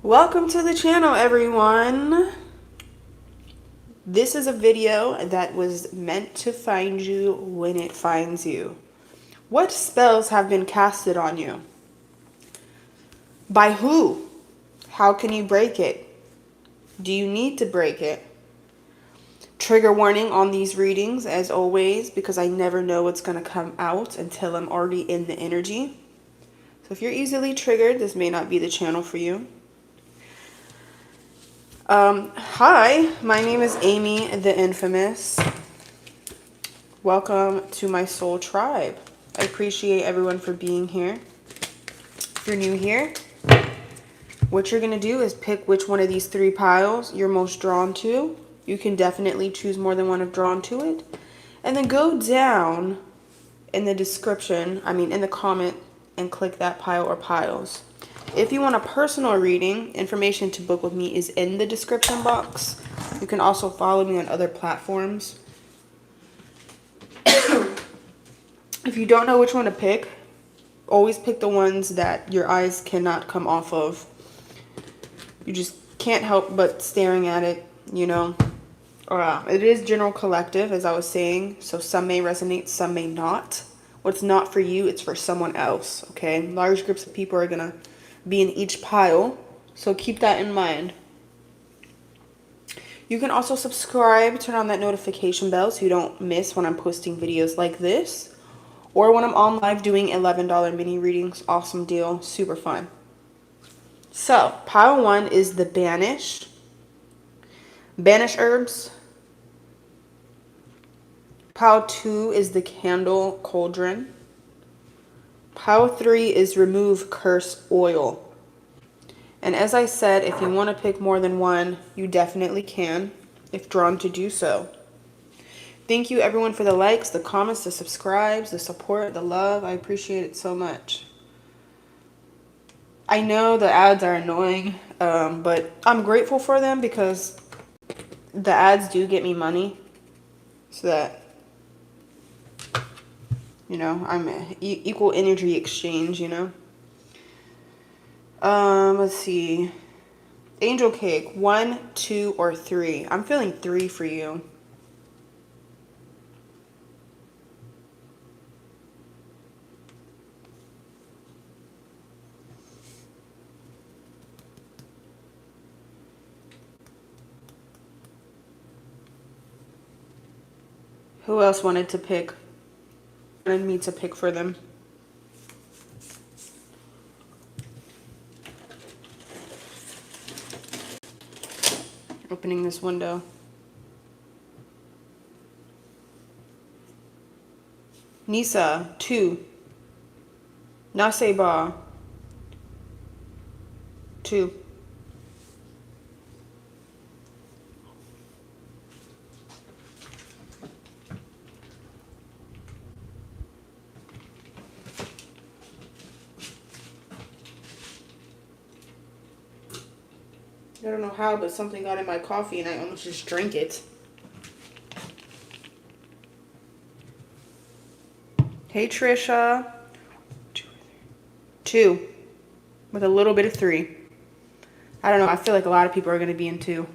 Welcome to the channel, everyone. This is a video that was meant to find you when it finds you. What spells have been casted on you? By who? How can you break it? Do you need to break it? Trigger warning on these readings, as always, because I never know what's going to come out until I'm already in the energy. So if you're easily triggered, this may not be the channel for you. Hi, my name is Aimee.The.Infamous. Welcome to my soul tribe. I appreciate everyone for being here. If you're new here, what you're going to do is pick which one of these three piles you're most drawn to. You can definitely choose more than one of drawn to it. And then go down in the description, in the comment, and click that pile or piles. If you want a personal reading, information to book with me is in the description box. You can also follow me on other platforms. If you don't know which one to pick, always pick the ones that your eyes cannot come off of. You just can't help but staring at it, you know. It is general collective, as I was saying, so some may resonate, some may not. What's not for you, it's for someone else, okay? Large groups of people are going to be in each pile, so keep that in mind. You can also subscribe, turn on that notification bell so you don't miss when I'm posting videos like this, or when I'm on live doing $11 mini readings. Awesome deal, super fun. So pile 1 is the banish herbs. Pile 2 is the candle cauldron. Pile 3 is remove curse oil. And as I said, if you want to pick more than one, you definitely can, if drawn to do so. Thank you everyone for the likes, the comments, the subscribes, the support, the love. I appreciate it so much. I know the ads are annoying, but I'm grateful for them because the ads do get me money. So that, you know, I'm equal energy exchange, you know. Let's see. Angel cake, 1, 2, or 3. I'm feeling 3 for you. Who else wanted me to pick for them? Opening this window. Nisa, 2. Naseba, 2. I don't know how, but something got in my coffee and I almost just drank it. Hey, Trisha. 2. With a little bit of 3. I don't know. I feel like a lot of people are going to be in 2.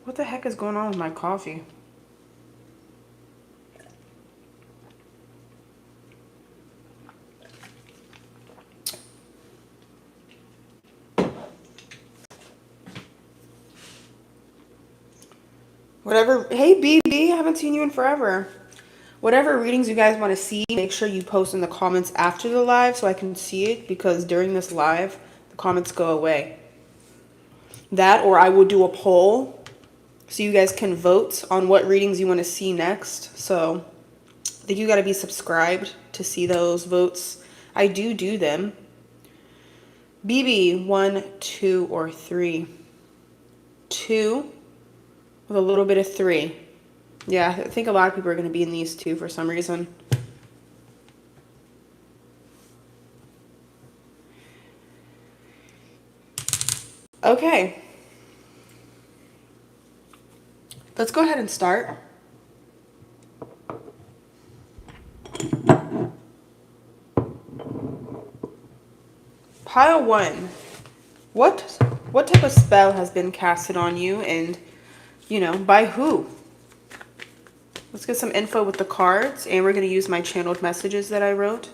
What the heck is going on with my coffee? Whatever. Hey, BB. I haven't seen you in forever. Whatever readings you guys want to see, make sure you post in the comments after the live so I can see it, because during this live, the comments go away. That, or I will do a poll so you guys can vote on what readings you want to see next. So I think you got to be subscribed to see those votes. I do them. BB, 1, 2, or 3. 2 with a little bit of 3. Yeah, I think a lot of people are going to be in these 2 for some reason. Okay. Let's go ahead and start. Pile 1 What type of spell has been casted on you, and, you know, by who? Let's get some info with the cards, and we're going to use my channeled messages that I wrote.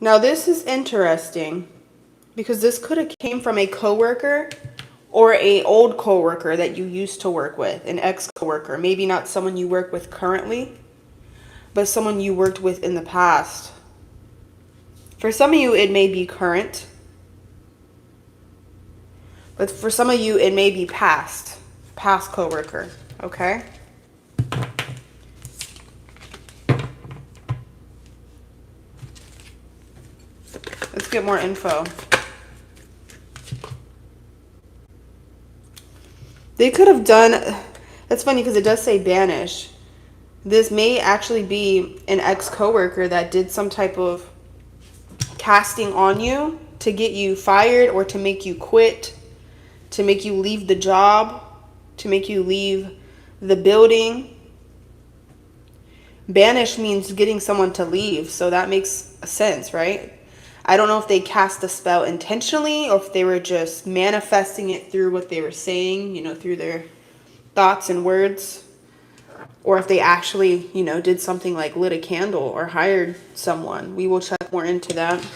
Now this is interesting because this could have came from a coworker or a old coworker that you used to work with, an ex-coworker. Maybe not someone you work with currently, but someone you worked with in the past. For some of you, it may be current, but for some of you, it may be past coworker, okay? Let's get more info. They could have done, that's funny because it does say banish. This may actually be an ex-coworker that did some type of casting on you to get you fired or to make you quit, to make you leave the job, to make you leave the building. Banish means getting someone to leave, so that makes sense, right? I don't know if they cast the spell intentionally or if they were just manifesting it through what they were saying, you know, through their thoughts and words, or if they actually, you know, did something like lit a candle or hired someone. We will check more into that.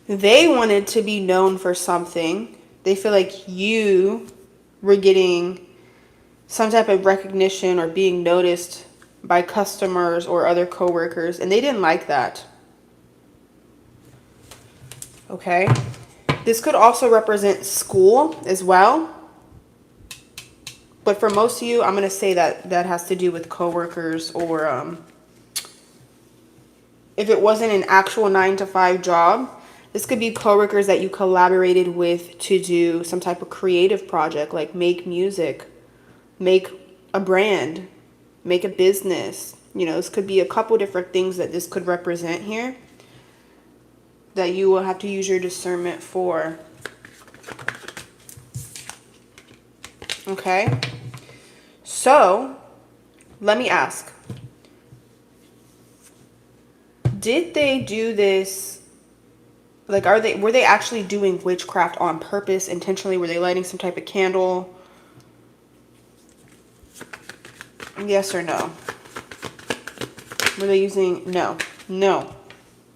They wanted to be known for something. They feel like you were getting some type of recognition or being noticed by customers or other coworkers, and they didn't like that. Okay? This could also represent school as well. But for most of you, I'm going to say that that has to do with coworkers, or if it wasn't an actual 9-to-5 job, this could be coworkers that you collaborated with to do some type of creative project, like make music, make a brand, make a business. You know, this could be a couple different things that this could represent here that you will have to use your discernment for. Okay? So, let me ask. Did they do this? Like, were they actually doing witchcraft on purpose, intentionally? Were they lighting some type of candle? Yes or no? Were they using, no.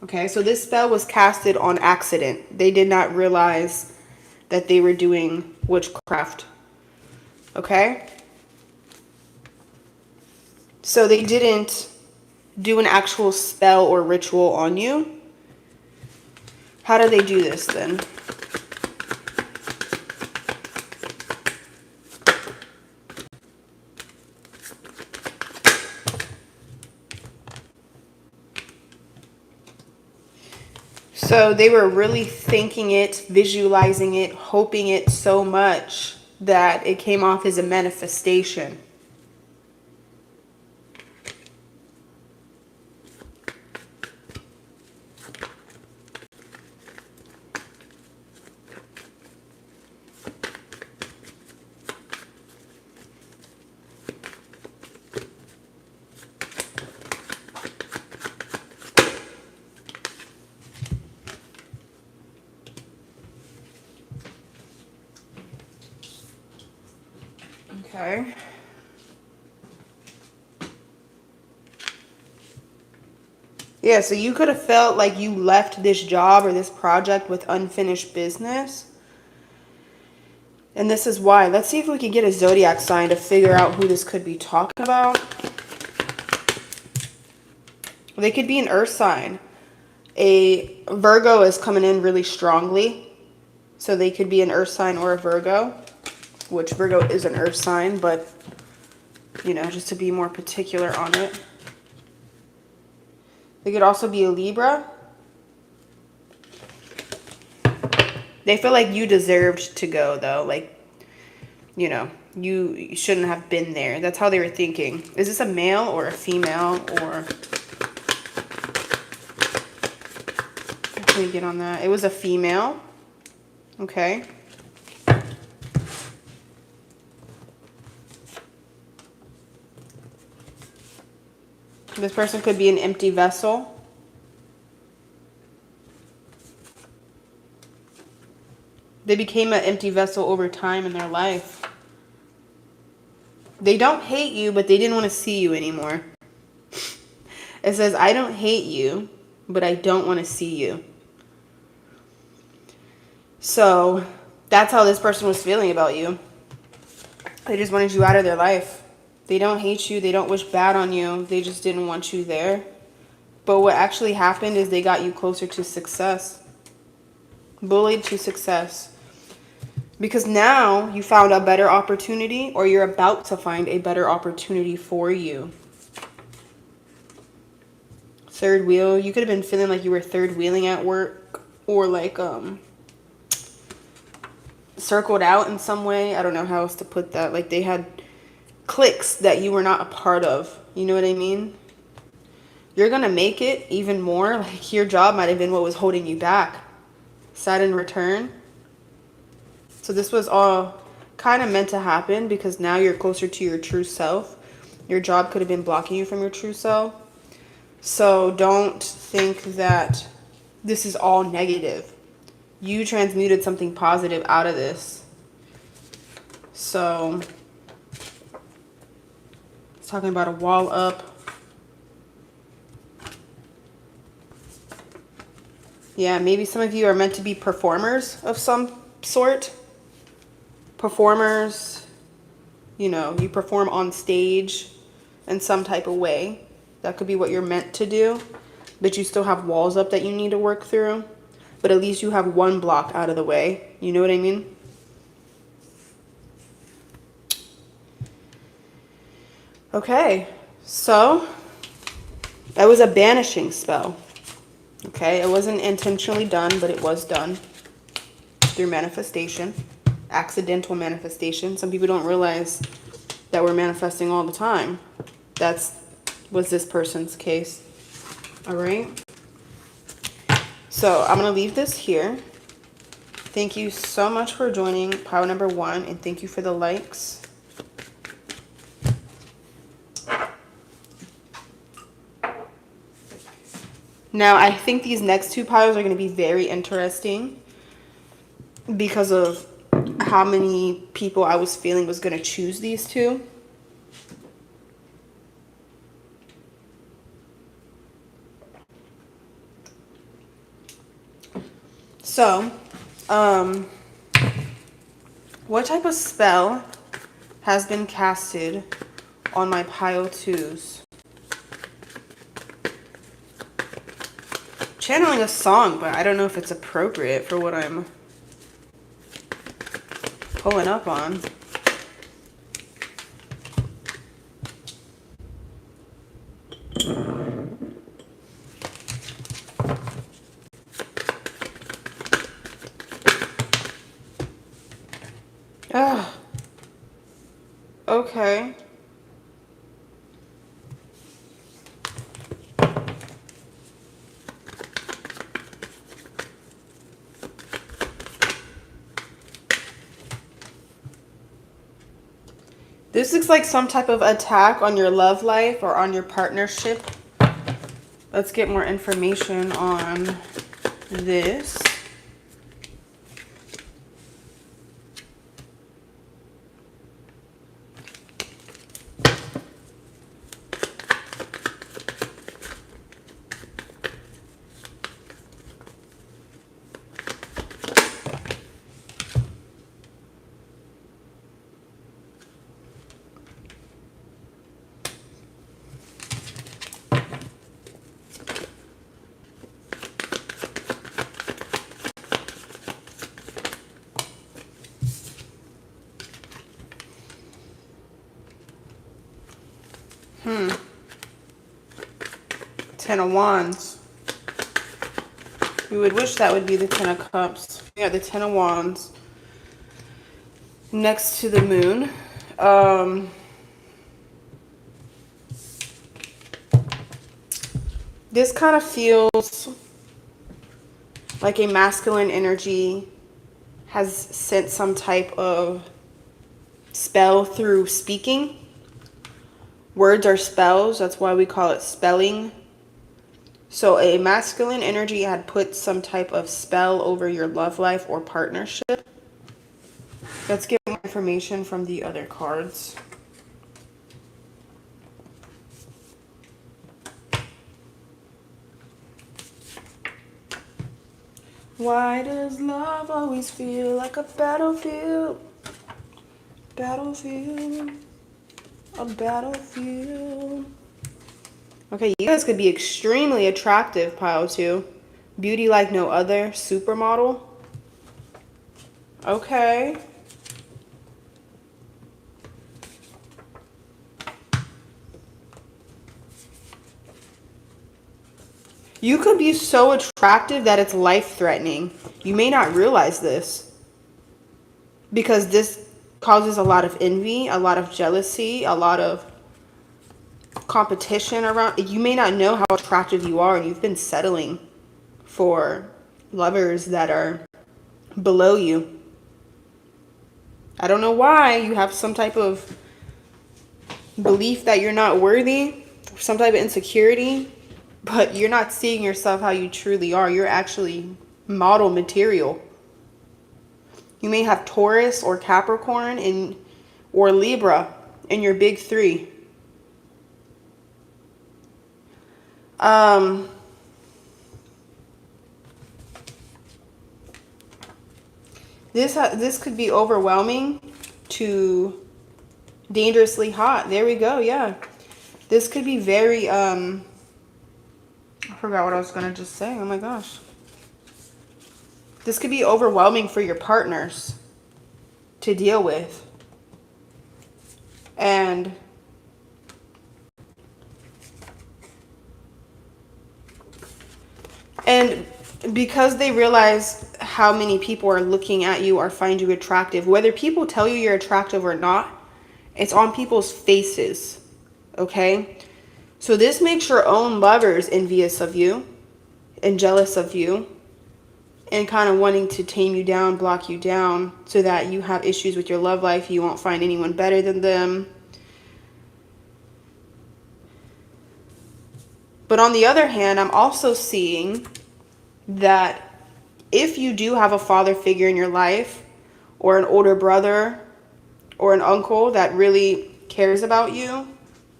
Okay, so this spell was casted on accident. They did not realize that they were doing witchcraft. Okay? So they didn't do an actual spell or ritual on you. How do they do this then? So they were really thinking it, visualizing it, hoping it so much that it came off as a manifestation. Okay. Yeah, so you could have felt like you left this job or this project with unfinished business. And this is why. Let's see if we can get a zodiac sign to figure out who this could be talking about. They could be an earth sign. A Virgo is coming in really strongly. So they could be an earth sign or a Virgo, which Virgo is an earth sign, but, you know, just to be more particular on it. They could also be a Libra. They feel like you deserved to go, though. Like, you know, you shouldn't have been there. That's how they were thinking. Is this a male or a female? Or let me get on that. It was a female. Okay. This person could be an empty vessel. They became an empty vessel over time in their life. They don't hate you, but they didn't want to see you anymore. It says, I don't hate you, but I don't want to see you. So that's how this person was feeling about you. They just wanted you out of their life. They don't hate you. They don't wish bad on you. They just didn't want you there. But what actually happened is they got you closer to success. Bullied to success. Because now you found a better opportunity, or you're about to find a better opportunity for you. Third wheel. You could have been feeling like you were third wheeling at work, or like circled out in some way. I don't know how else to put that. Like they had cliques that you were not a part of. You know what I mean? You're going to make it even more. Like your job might have been what was holding you back. Saturn return. So this was all kind of meant to happen because now you're closer to your true self. Your job could have been blocking you from your true self. So don't think that this is all negative. You transmuted something positive out of this. So it's talking about a wall up. Yeah, maybe some of you are meant to be performers of some sort. Performers, you know, you perform on stage in some type of way. That could be what you're meant to do. But you still have walls up that you need to work through. But at least you have one block out of the way. You know what I mean? Okay, so that was a banishing spell. Okay, it wasn't intentionally done, but it was done through manifestation. Accidental manifestation. Some people don't realize that we're manifesting all the time. Was this person's case. All right. So I'm going to leave this here. Thank you so much for joining pile number 1, and thank you for the likes. Now, I think these next 2 piles are going to be very interesting because of how many people I was feeling was going to choose these 2. So, what type of spell has been casted on my pile 2s? Channeling a song, but I don't know if it's appropriate for what I'm pulling up on. Ah, okay. This looks like some type of attack on your love life or on your partnership. Let's get more information on this. Ten of Wands. You would wish that would be the Ten of Cups. Yeah, the Ten of Wands. Next to the moon. This kind of feels like a masculine energy has sent some type of spell through speaking. Words are spells. That's why we call it spelling. So a masculine energy had put some type of spell over your love life or partnership. Let's get more information from the other cards. Why does love always feel like a battlefield? Battlefield. A battlefield. Okay, you guys could be extremely attractive, pile 2. Beauty like no other. Supermodel. Okay. You could be so attractive that it's life-threatening. You may not realize this. Because this causes a lot of envy, a lot of jealousy, a lot of competition around. You may not know how attractive you are, and you've been settling for lovers that are below you. I don't know why. You have some type of belief that you're not worthy, some type of insecurity, but you're not seeing yourself how you truly are. You're actually model material. You may have Taurus or Capricorn or Libra in your big 3. This could be overwhelming to dangerously hot. There we go. Yeah. This could be very, I forgot what I was going to just say. Oh my gosh. This could be overwhelming for your partners to deal with. And because they realize how many people are looking at you or find you attractive, whether people tell you you're attractive or not, it's on people's faces. Okay? So this makes your own lovers envious of you and jealous of you and kind of wanting to tame you down, block you down so that you have issues with your love life. You won't find anyone better than them. But on the other hand, I'm also seeing that if you do have a father figure in your life or an older brother or an uncle that really cares about you,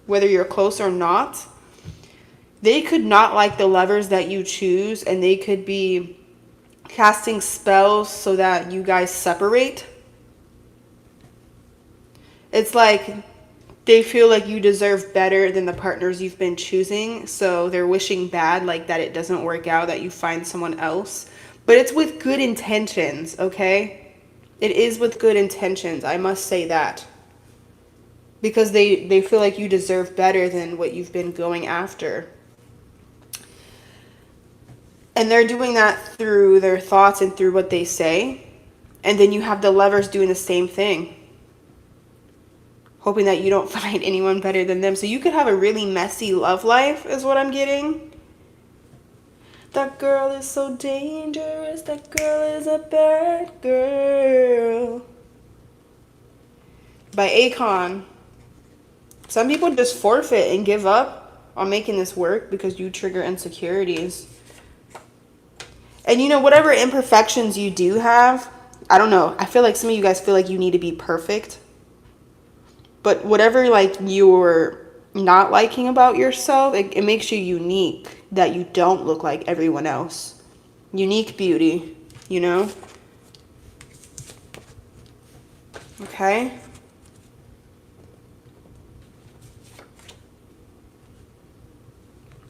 whether you're close or not, they could not like the lovers that you choose, and they could be casting spells so that you guys separate. It's like they feel like you deserve better than the partners you've been choosing, so they're wishing bad, like that it doesn't work out, that you find someone else. But it's with good intentions, okay? It is with good intentions, I must say that. Because they feel like you deserve better than what you've been going after. And they're doing that through their thoughts and through what they say. And then you have the lovers doing the same thing, hoping that you don't find anyone better than them. So you could have a really messy love life is what I'm getting. That girl is so dangerous. That girl is a bad girl. By Akon. Some people just forfeit and give up on making this work because you trigger insecurities. And you know, whatever imperfections you do have, I don't know. I feel like some of you guys feel like you need to be perfect. But whatever like you're not liking about yourself, it makes you unique, that you don't look like everyone else. Unique beauty, you know? Okay?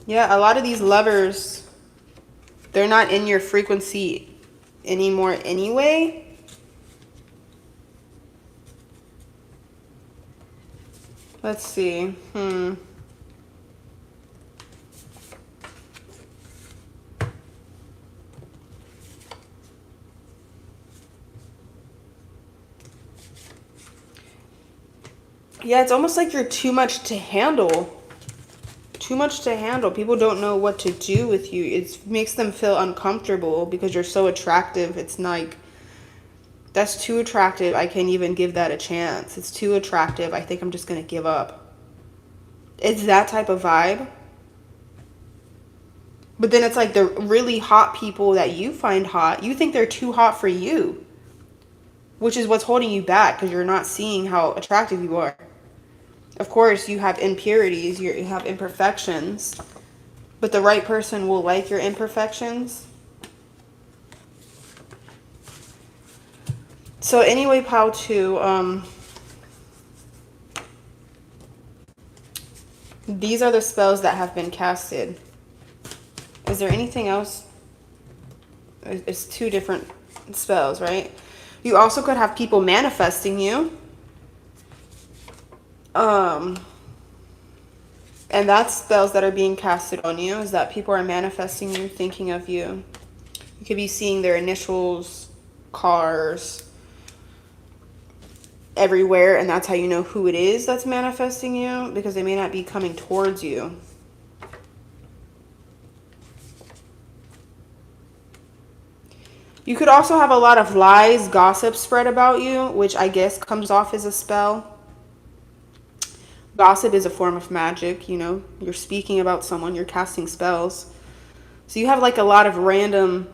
Yeah, a lot of these lovers, they're not in your frequency anymore anyway. Let's see. Yeah, it's almost like you're too much to handle. Too much to handle. People don't know what to do with you. It makes them feel uncomfortable because you're so attractive. It's like, that's too attractive. I can't even give that a chance. It's too attractive. I think I'm just going to give up. It's that type of vibe. But then it's like the really hot people that you find hot, you think they're too hot for you, which is what's holding you back because you're not seeing how attractive you are. Of course, you have impurities, you have imperfections, but the right person will like your imperfections. So anyway, Pile 2, these are the spells that have been casted. Is there anything else? It's 2 different spells, right? You also could have people manifesting you. And that's spells that are being casted on you, is that people are manifesting you, thinking of you. You could be seeing their initials, cars, everywhere, and that's how you know who it is that's manifesting you, because they may not be coming towards you. You could also have a lot of lies, gossip spread about you, which I guess comes off as a spell. Gossip is a form of magic, you know. You're speaking about someone, you're casting spells. So you have like a lot of random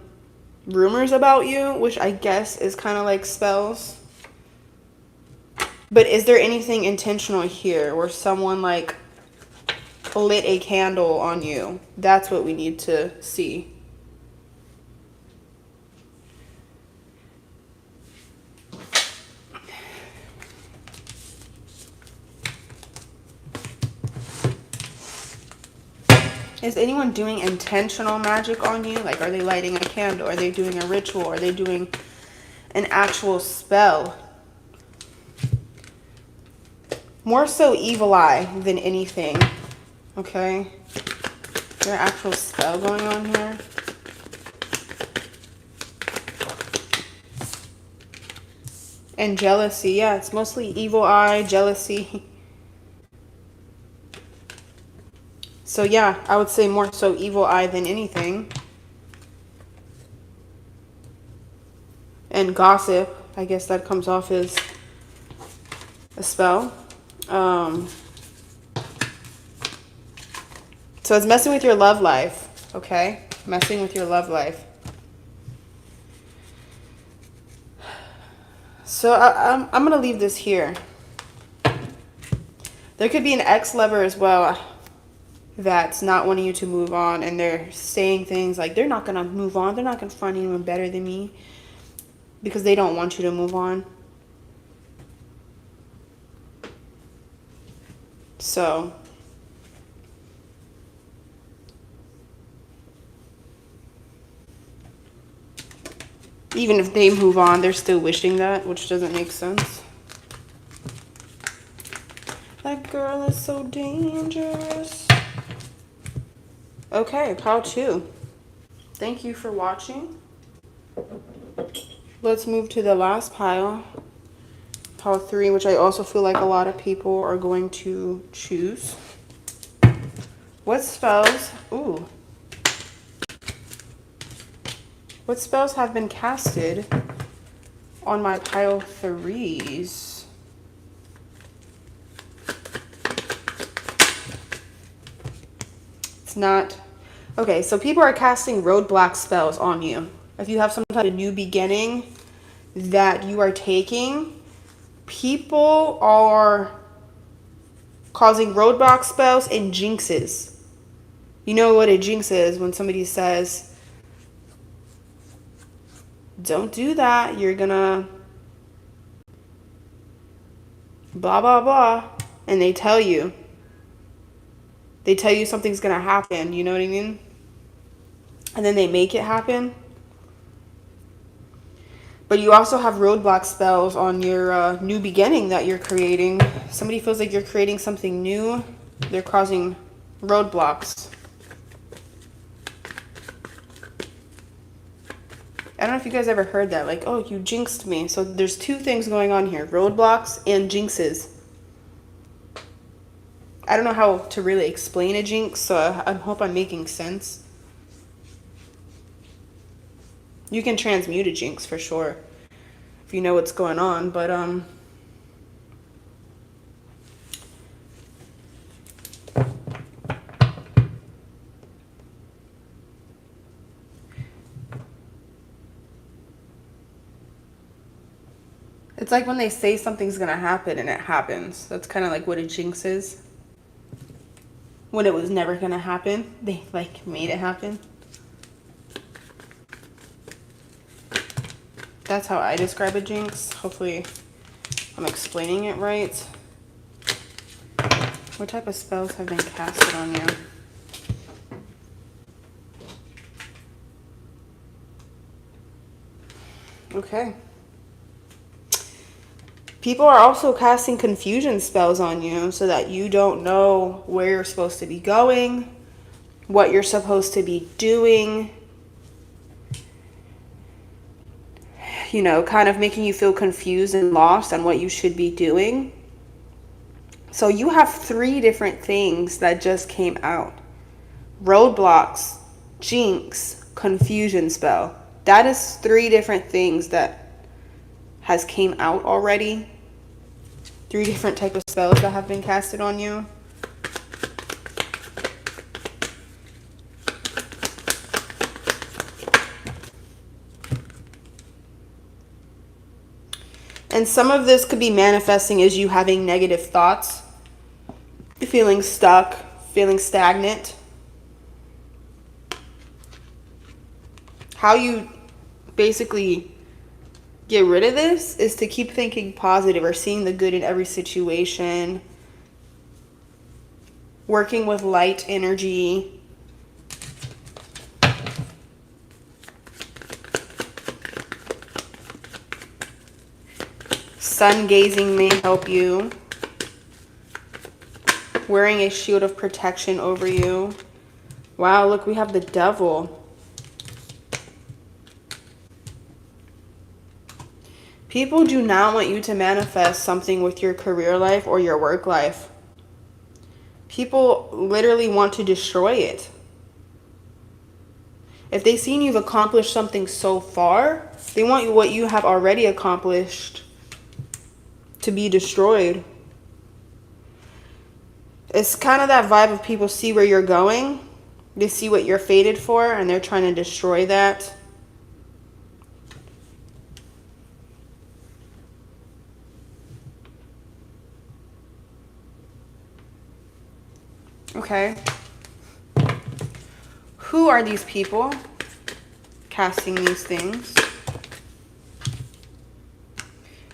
rumors about you, which I guess is kind of like spells. But is there anything intentional here where someone like lit a candle on you? That's what we need to see. Is anyone doing intentional magic on you? Like, are they lighting a candle? Are they doing a ritual? Are they doing an actual spell? More so evil eye than anything. Okay? Is there an actual spell going on here? And jealousy. Yeah, it's mostly evil eye, jealousy. So yeah, I would say more so evil eye than anything. And gossip, I guess that comes off as a spell. So it's messing with your love life, okay? Messing with your love life. So I'm going to leave this here. There could be an ex-lover as well that's not wanting you to move on, and they're saying things like they're not going to move on. They're not going to find anyone better than me because they don't want you to move on. So even if they move on, they're still wishing that, which doesn't make sense. That girl is so dangerous. Okay, pile 2. Thank you for watching. Let's move to the last pile. Pile 3, which I also feel like a lot of people are going to choose. What spells... Ooh. What spells have been casted on my pile 3s? It's not... Okay, so people are casting roadblock spells on you. If you have some type of new beginning that you are taking, people are causing roadblock spells and jinxes. You know what a jinx is when somebody says, don't do that, you're gonna blah, blah, blah. And they tell you something's gonna happen, you know what I mean? And then they make it happen. But you also have roadblock spells on your new beginning that you're creating. Somebody feels like you're creating something new. They're causing roadblocks. I don't know if you guys ever heard that. Like, oh, you jinxed me. So there's 2 things going on here. Roadblocks and jinxes. I don't know how to really explain a jinx, so I hope I'm making sense. You can transmute a jinx for sure if you know what's going on, but it's like when they say something's gonna happen and it happens. That's kind of like what a jinx is. When it was never gonna happen, they like made it happen. That's how I describe a jinx. Hopefully I'm explaining it right. What type of spells have been casted on you? Okay. People are also casting confusion spells on you so that you don't know where you're supposed to be going, what you're supposed to be doing. You know, kind of making you feel confused and lost on what you should be doing. So you have 3 different things that just came out. Roadblocks, jinx, confusion spell. That is 3 different things that has came out already. 3 different type of spells that have been casted on you. And some of this could be manifesting as you having negative thoughts, feeling stuck, feeling stagnant. How you basically get rid of this is to keep thinking positive or seeing the good in every situation. Working with light energy. Sun gazing may help you. Wearing a shield of protection over you. Wow, look, we have the devil. People do not want you to manifest something with your career life or your work life. People literally want to destroy it. If they've seen you've accomplished something so far, they want what you have already accomplished to be destroyed. It's kind of that vibe of people see where you're going. They see what you're fated for, and they're trying to destroy that. Okay. Who are these people casting these things?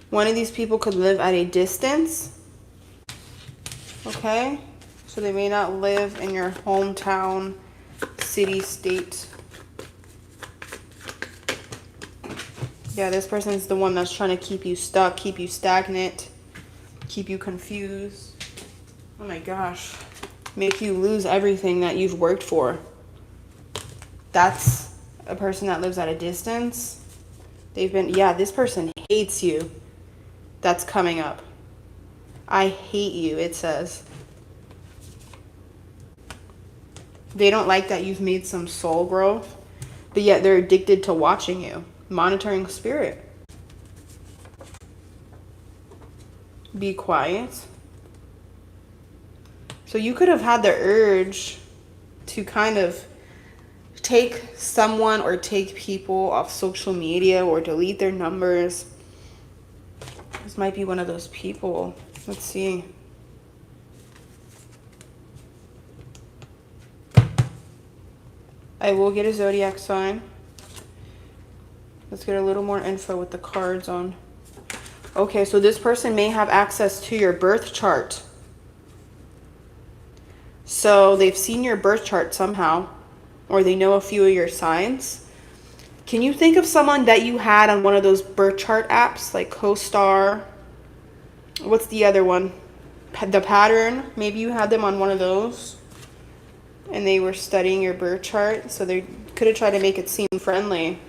One of these people could live at a distance. Okay. So they may not live in your hometown, city, state. Yeah, this person's the one that's trying to keep you stuck, keep you stagnant, keep you confused. Oh my gosh. Make you lose everything that you've worked for. That's a person that lives at a distance. Yeah, this person hates you. That's coming up. I hate you, it says. They don't like that you've made some soul growth, but yet they're addicted to watching you. Monitoring spirit. Be quiet. So you could have had the urge to kind of take someone or take people off social media or delete their numbers. This might be one of those people. Let's see. I will get a zodiac sign. Let's get a little more info with the cards on. Okay, so this person may have access to your birth chart. So they've seen your birth chart somehow, or they know a few of your signs. Can you think of someone that you had on one of those birth chart apps, like CoStar? What's the other one? The Pattern. Maybe you had them on one of those, and they were studying your birth chart, so they could have tried to make it seem friendly,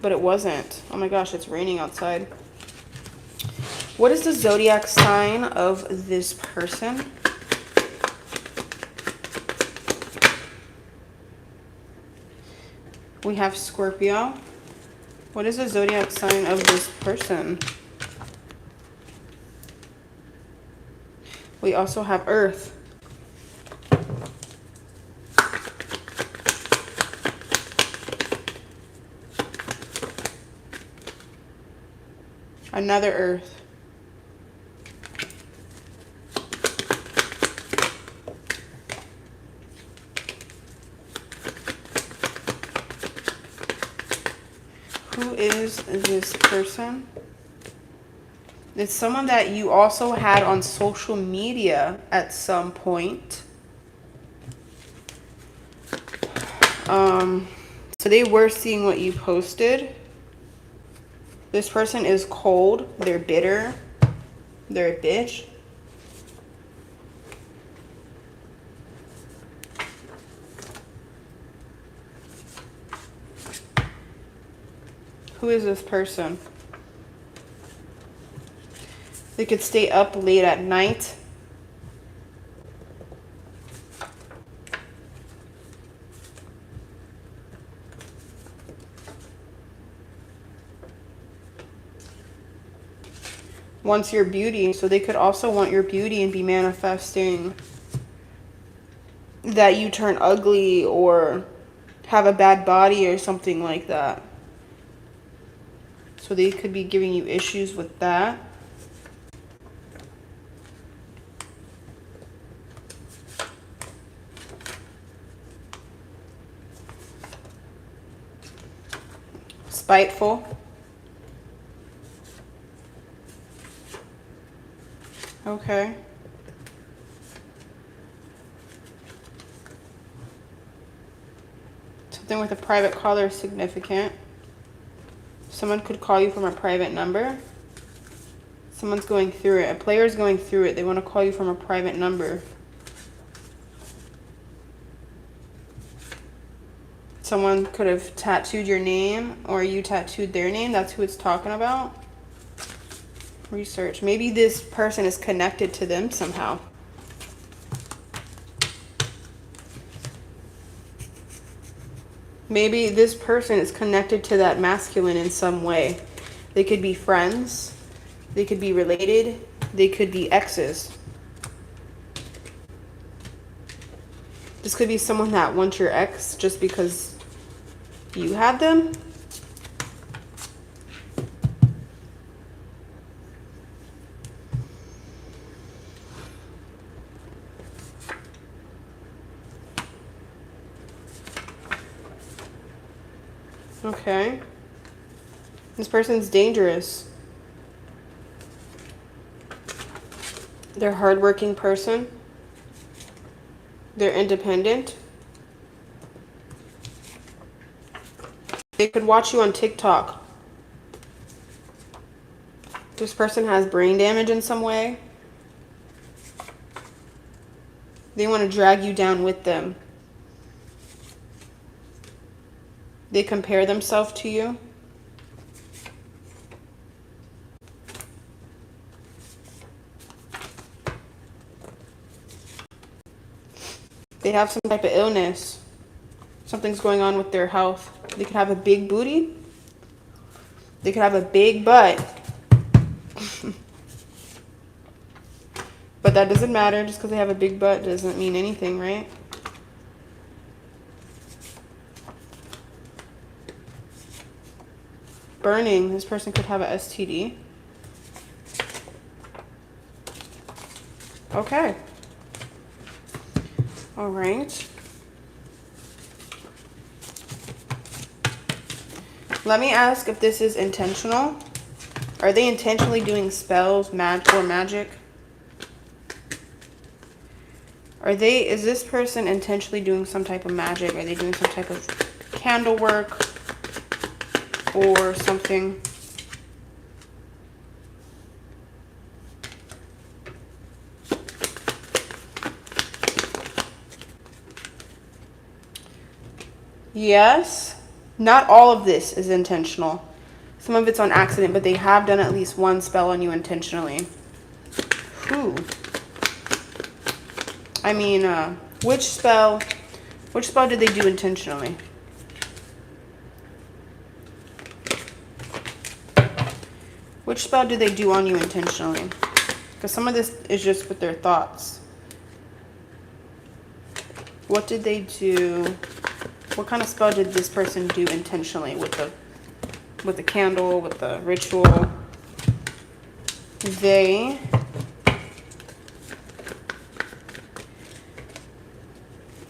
but it wasn't. Oh my gosh, it's raining outside. What is the zodiac sign of this person? We have Scorpio. What is the zodiac sign of this person? We also have Earth. Another Earth. Who is this person? It's someone that you also had on social media at some point. So they were seeing what you posted. This person is cold. They're bitter. They're a bitch. Who is this person? They could stay up late at night. Wants your beauty. So they could also want your beauty and be manifesting that you turn ugly or have a bad body or something like that. So they could be giving you issues with that. Spiteful. Okay. Something with a private caller is significant. Someone could call you from a private number. Someone's going through it. A player's going through it. They want to call you from a private number. Someone could have tattooed your name or you tattooed their name. That's who it's talking about. Research. Maybe this person is connected to them somehow. Maybe this person is connected to that masculine in some way. They could be friends. They could be related. They could be exes. This could be someone that wants your ex just because you had them. Okay. This person's dangerous. They're a hardworking person. They're independent. They could watch you on TikTok. This person has brain damage in some way. They want to drag you down with them. They compare themselves to you. They have some type of illness. Something's going on with their health. They could have a big booty. They could have a big butt. But that doesn't matter. Just because they have a big butt doesn't mean anything, right? Burning. This person could have a STD. Okay. All right. Let me ask if this is intentional. Are they intentionally doing spells, magic? Is this person intentionally doing some type of magic? Are they doing some type of candle work or something? Yes. Not all of this is intentional. Some of it's on accident, but they have done at least one spell on you intentionally. Whew. I mean, which spell did they do intentionally? Which spell did they do on you intentionally? Because some of this is just with their thoughts. What did they do? What kind of spell did this person do intentionally with the candle, with the ritual? They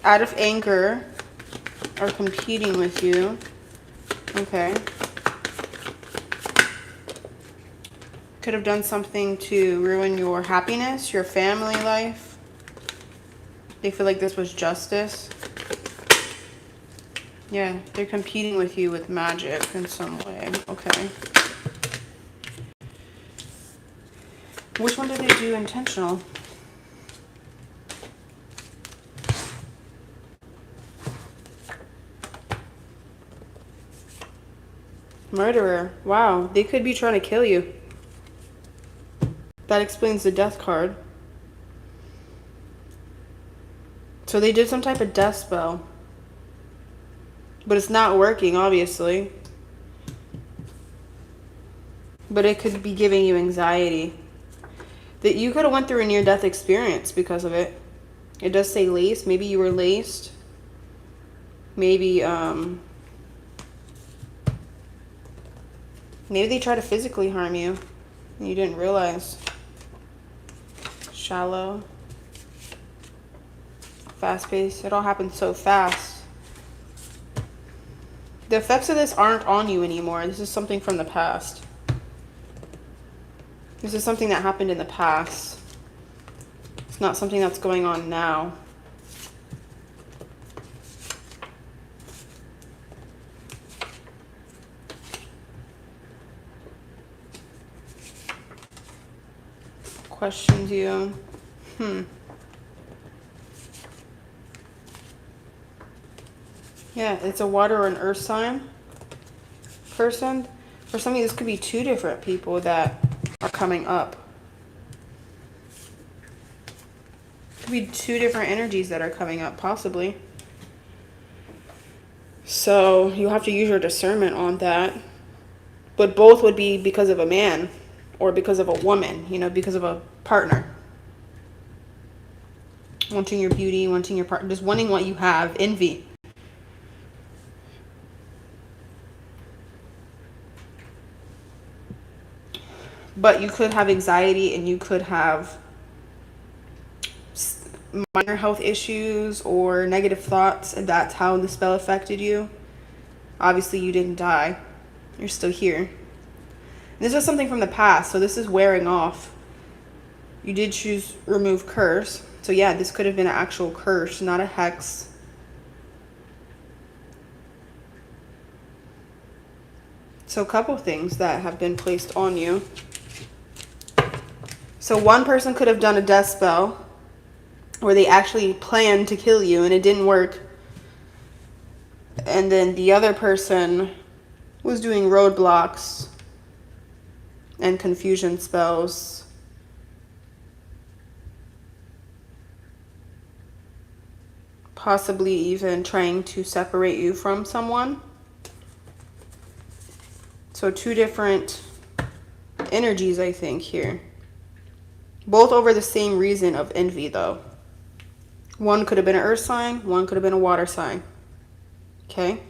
out of anger are competing with you. Okay. Could have done something to ruin your happiness, your family life. They feel like this was justice. Yeah, they're competing with you with magic in some way. Okay. Which one did they do intentional? Murderer. Wow, they could be trying to kill you. That explains the death card. So they did some type of death spell. But it's not working, obviously. But it could be giving you anxiety. That you could have went through a near-death experience because of it. It does say laced. Maybe you were laced. Maybe they tried to physically harm you and you didn't realize. Shallow. Fast-paced. It all happened so fast. The effects of this aren't on you anymore. This is something from the past. This is something that happened in the past. It's not something that's going on now. Questions you. Yeah, it's a water or an earth sign person. For some of you, this could be two different people that are coming up. Could be two different energies that are coming up, possibly. So you'll have to use your discernment on that. But both would be because of a man or because of a woman, you know, because of a partner. Wanting your beauty, wanting your partner, just wanting what you have, envy. But you could have anxiety and you could have minor health issues or negative thoughts, and that's how the spell affected you. Obviously, you didn't die. You're still here. This was something from the past, so this is wearing off. You did choose remove curse. So yeah, this could have been an actual curse, not a hex. So a couple things that have been placed on you. So one person could have done a death spell where they actually planned to kill you and it didn't work. And then the other person was doing roadblocks and confusion spells. Possibly even trying to separate you from someone. So two different energies, I think, here. Both over the same reason of envy, though. One could have been an earth sign. One could have been a water sign. Okay?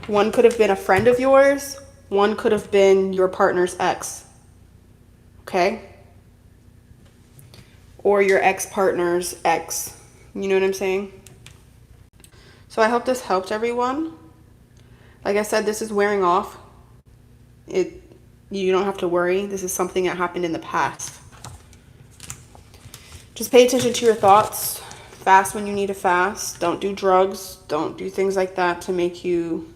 One could have been a friend of yours. One could have been your partner's ex. Okay? Or your ex-partner's ex. You know what I'm saying? So I hope this helped everyone. Like I said, this is wearing off. You don't have to worry. This is something that happened in the past. Just pay attention to your thoughts. Fast when you need to fast. Don't do drugs. Don't do things like that to make you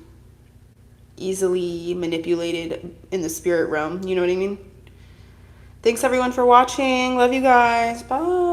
easily manipulated in the spirit realm. You know what I mean? Thanks everyone for watching. Love you guys. Bye.